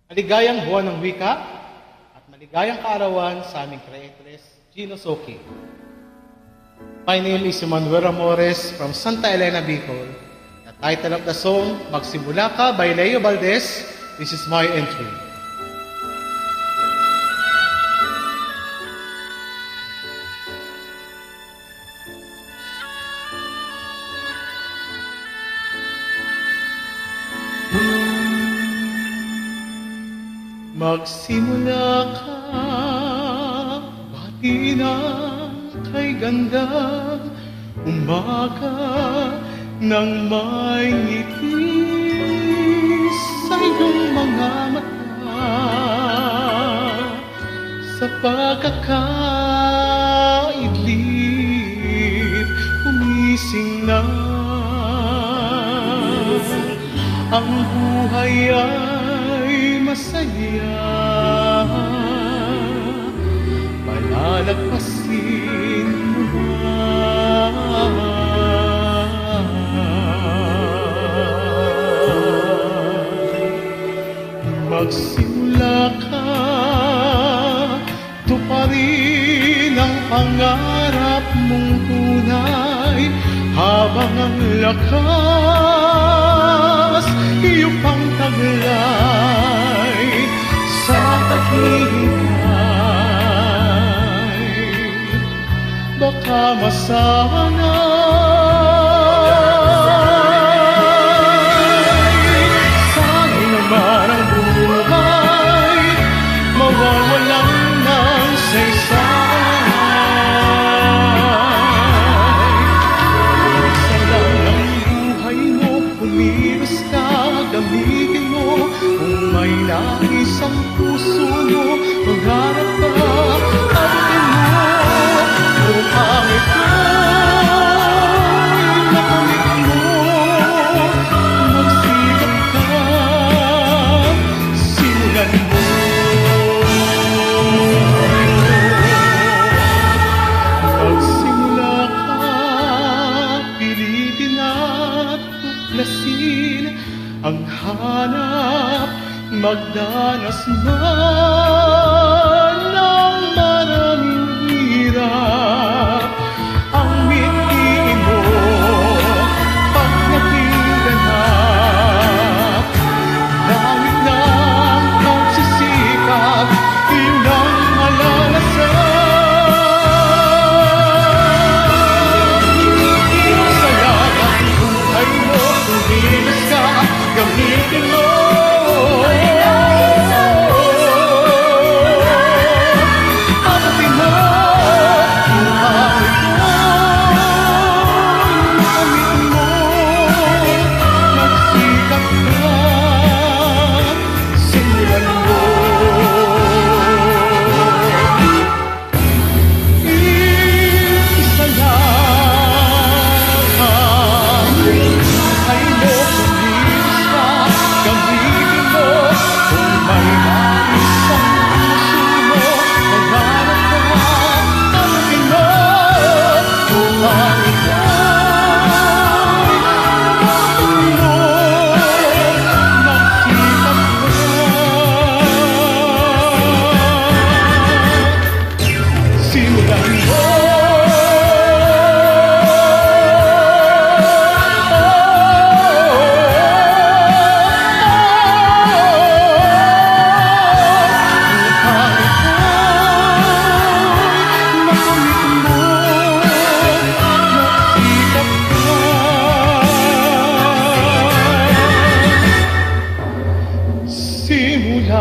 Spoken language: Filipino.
Maligayang buwan ng wika at maligayang kaarawan sa aming creatress, Gino Soki. My name is Emmanuel Ramores from Santa Elena, Bicol. The title of the song, Magsimula Ka by Leo Valdez. This is my entry. Magsimula ka, bati na kay gandang umaga nang may ngiti sa iyong mga mata. Sa pagkakaidlip, kumising na ang buhay ay masaya. Palalagpasin mo na. Magsimula ka, tuparin ang pangarap mong tunay, habang ang lakas iyong pang taglay sa paghihintay. Baka masanay, sana'y naman ang buhay mawawalan ng saysay. Isa lang ang buhay mo, kumilos ka, gamitin mo. Kung may nais ang puso mo, magharap ka, abutin mo. Kung pangit ko'y nakamit mo, magsikap ka, simulan mo. Magsimula ka, pilitin at tuklasin ang hanap, magdanas man ng maraming hirap. Ang mithiin mo pag nakiganap, langit ng pagsisikap, yun ang malalasan. Saya ang buhay mo, kumilos ka, gamitin mo. Simula